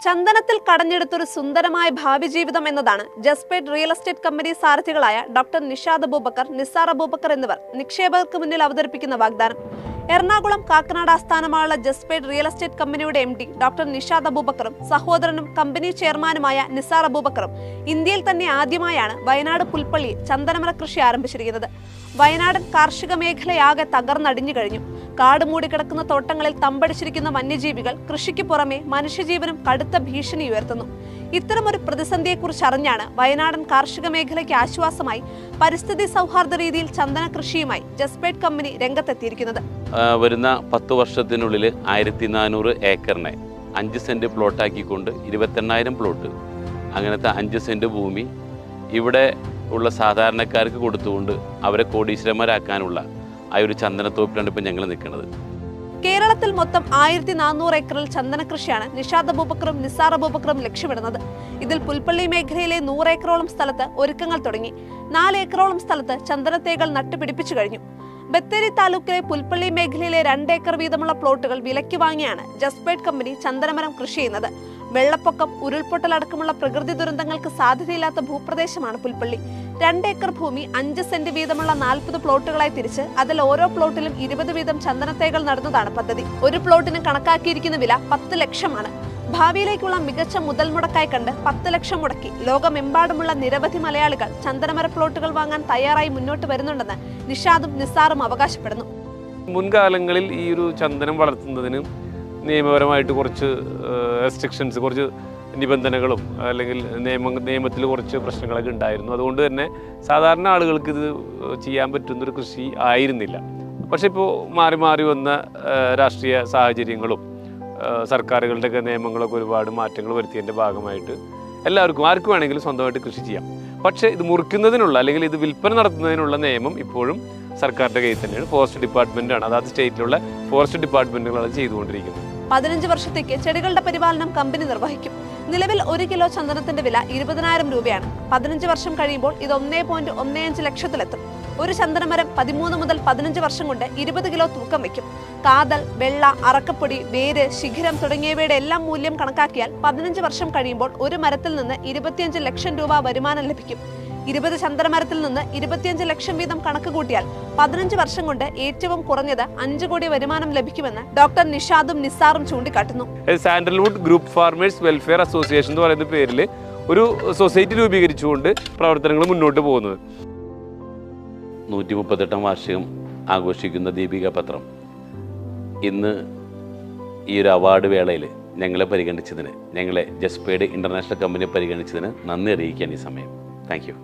ചന്ദനത്തിൽ കടഞ്ഞെടുത്തൊരു സുന്ദരമായ ഭാവി ജീവിതം എന്നതാണ് ജസ്പേഡ് റിയൽ എസ്റ്റേറ്റ് കമ്പനി സാരഥികളായ ഡോക്ടർ നിഷാദ് അബൂബക്കർ, നിസാർ അബൂബക്കർ എന്നിവർ നിക്ഷേപകർക്ക് മുന്നിൽ അവതരിപ്പിക്കുന്ന വാഗ്ദാനം. എറണാകുളം കാക്കനാട് ആസ്ഥാനമായുള്ള ജസ്പേഡ് റിയൽ എസ്റ്റേറ്റ് കമ്പനിയുടെ MD ഡോക്ടർ നിഷാദ് അബൂബക്കറും സഹോദരനും കമ്പനി ചെയർമാനുമായ നിസാർ അബൂബക്കറും ഇന്ത്യയിൽ തന്നെ ആദ്യമായാണ് വയനാട് പുൽപ്പള്ളിയിൽ ചന്ദനമര കൃഷി ആരംഭിച്ചിരിക്കുന്നത്. വയനാടൻ കാർഷിക മേഖലയാകെ തകർന്നടിഞ്ഞു കഴിഞ്ഞു. കാട് മൂടിക്കിടക്കുന്ന തോട്ടങ്ങളിൽ തമ്പടിച്ചിരിക്കുന്ന വന്യജീവികൾ കൃഷിക്ക് പുറമെ മനുഷ്യജീവനും കടുത്ത ഭീഷണി ഉയർത്തുന്നു. ഇത്തരമൊരു പ്രതിസന്ധിയെക്കുറിച്ച് അറിഞ്ഞാണ് വയനാടൻ കാർഷിക മേഖലയ്ക്ക് ആശ്വാസമായി പരിസ്ഥിതി സൗഹാർദ്ദ രീതിയിൽ ചന്ദന കൃഷിയുമായി ജസ്പേഡ് കമ്പനി രംഗത്തെത്തിയിരിക്കുന്നത്. വരുന്ന 10 വർഷത്തിനുള്ളിൽ 1400 ഏക്കറിനെ 5 സെന്റ് പ്ലോട്ടാക്കിക്കൊണ്ട് 28,000 പ്ലോട്ട്, അങ്ങനത്തെ 5 സെന്റ് ഭൂമി ഇവിടെ ഉള്ള സാധാരണക്കാർക്ക് കൊടുത്തുകൊണ്ട് അവരെ കോടീശ്വരന്മാരാക്കാനുള്ള ആ ഒരു ചന്ദനത്തോപ്പിലാണ് ഇപ്പം ഞങ്ങൾ നിൽക്കുന്നത്. കേരളത്തിൽ മൊത്തം 1400 ഏക്കറിൽ ചന്ദന കൃഷിയാണ് നിഷാദ് അബൂബക്കറും നിസാർ അബൂബക്കറും ലക്ഷ്യമിടുന്നത്. ഇതിൽ പുൽപ്പള്ളി മേഖലയിലെ 100 ഏക്കറോളം സ്ഥലത്ത് ഒരുക്കങ്ങൾ തുടങ്ങി. 4 ഏക്കറോളം സ്ഥലത്ത് ചന്ദനത്തേകൾ നട്ടുപിടിപ്പിച്ചു കഴിഞ്ഞു. ബത്തേരി താലൂക്കിലെ പുൽപ്പള്ളി മേഖലയിലെ 2 ഏക്കർ വീതമുള്ള പ്ലോട്ടുകൾ വിലയ്ക്ക് വാങ്ങിയാണ് ജസ്പേഡ് കമ്പനി ചന്ദനമരം കൃഷി ചെയ്യുന്നത്. വെള്ളപ്പൊക്കം, ഉരുൾപൊട്ടലടക്കമുള്ള പ്രകൃതി ദുരന്തങ്ങൾക്ക് സാധ്യതയില്ലാത്ത ഭൂപ്രദേശമാണ് പുൽപ്പള്ളി. 2 ഏക്കർ ഭൂമി 5 സെന്റ് വീതമുള്ള 40 പ്ലോട്ടുകളായി തിരിച്ച് അതിൽ ഓരോ പ്ലോട്ടിലും 20 വീതം ചന്ദനത്തേകൾ നടുന്നതാണ് പദ്ധതി. ഒരു പ്ലോട്ടിന് കണക്കാക്കിയിരിക്കുന്ന വില 10 ലക്ഷമാണ്. ഭാവിയിലേക്കുള്ള മികച്ച മുതൽ മുടക്കായി കണ്ട് 10 ലക്ഷം മുടക്കി ലോകമെമ്പാടുമുള്ള നിരവധി മലയാളികൾ ചന്ദനമര പ്ലോട്ടുകൾ വാങ്ങാൻ തയ്യാറായി മുന്നോട്ട് വരുന്നുണ്ടെന്ന് നിഷാദും നിസാറും അവകാശപ്പെടുന്നു. മുൻകാലങ്ങളിൽ ഈ ഒരു ചന്ദനം വളർത്തുന്നതിന് നിയമപരമായിട്ട് കുറച്ച് റെസ്ട്രിക്ഷൻസ്, കുറച്ച് നിബന്ധനകളും അല്ലെങ്കിൽ നിയമത്തിൽ കുറച്ച് പ്രശ്നങ്ങളൊക്കെ ഉണ്ടായിരുന്നു. അതുകൊണ്ട് തന്നെ സാധാരണ ആളുകൾക്ക് ഇത് ചെയ്യാൻ പറ്റുന്നൊരു കൃഷി ആയിരുന്നില്ല. പക്ഷെ ഇപ്പോൾ മാറി മാറി വന്ന രാഷ്ട്രീയ സാഹചര്യങ്ങളും സർക്കാരുകളുടെയൊക്കെ നിയമങ്ങളൊക്കെ ഒരുപാട് മാറ്റങ്ങൾ വരുത്തിയതിൻ്റെ ഭാഗമായിട്ട് എല്ലാവർക്കും ആർക്കും വേണമെങ്കിലും സ്വന്തമായിട്ട് കൃഷി ചെയ്യാം. പക്ഷേ ഇത് മുറിക്കുന്നതിനുള്ള അല്ലെങ്കിൽ ഇത് വിൽപ്പന നടത്തുന്നതിനുള്ള നിയമം ഇപ്പോഴും സർക്കാരിൻ്റെ കയ്യിൽ തന്നെയാണ്. ഫോറസ്റ്റ് ഡിപ്പാർട്ട്മെൻറ്റാണ്, അതാത് സ്റ്റേറ്റിലുള്ള ഫോറസ്റ്റ് ഡിപ്പാർട്ട്മെൻറ്റുകളാണ് ചെയ്തുകൊണ്ടിരിക്കുന്നത്. 15 വർഷത്തേക്ക് ചെടികളുടെ പരിപാലനം കമ്പനി നിർവഹിക്കും. നിലവിൽ 1 കിലോ ചന്ദനത്തിന്റെ വില 20,000 രൂപയാണ്. 15 വർഷം കഴിയുമ്പോൾ ഇത് 1.15 ലക്ഷത്തിലെത്തും. ഒരു ചന്ദനമരം 13 മുതൽ 15 വർഷം കൊണ്ട് 20 കിലോ തൂക്കം വയ്ക്കും. കാതൽ, വെള്ള, അറക്കപ്പൊടി, വേര്, ശിഖരം തുടങ്ങിയവയുടെ എല്ലാം മൂല്യം കണക്കാക്കിയാൽ 15 വർഷം കഴിയുമ്പോൾ ഒരു മരത്തിൽ നിന്ന് 25 ലക്ഷം രൂപ വരുമാനം ലഭിക്കും. 20 ചന്ദനമരത്തിൽ നിന്ന് 25 ലക്ഷം വീതം കണക്ക് കൂട്ടിയാൽ 15 വർഷം കൊണ്ട് ഏറ്റവും കുറഞ്ഞത് 5 കോടി വരുമാനം ലഭിക്കുമെന്ന് ഡോക്ടർ നിഷാദും നിസാറും ചൂണ്ടിക്കാട്ടുന്നു. Sandalwood group farmers welfare association എന്ന് പറയുന്ന പേരിൽ ഒരു സൊസൈറ്റി രൂപീകരിച്ചുകൊണ്ട് പ്രവർത്തനങ്ങൾ മുന്നോട്ട് പോകുന്നത്. 138 വാർഷികം ആഘോഷിക്കുന്ന ദീപിക പത്രം ഇന്ന് ഈ ഒരു അവാർഡ് വേളയിൽ ഞങ്ങളെ പരിഗണിച്ചതിന്, ഞങ്ങളെ ജസ്പേഡ് ഇൻ്റർനാഷണൽ കമ്പനി പരിഗണിച്ചതിന് നന്ദി അറിയിക്കാൻ ഈ സമയം. Thank you.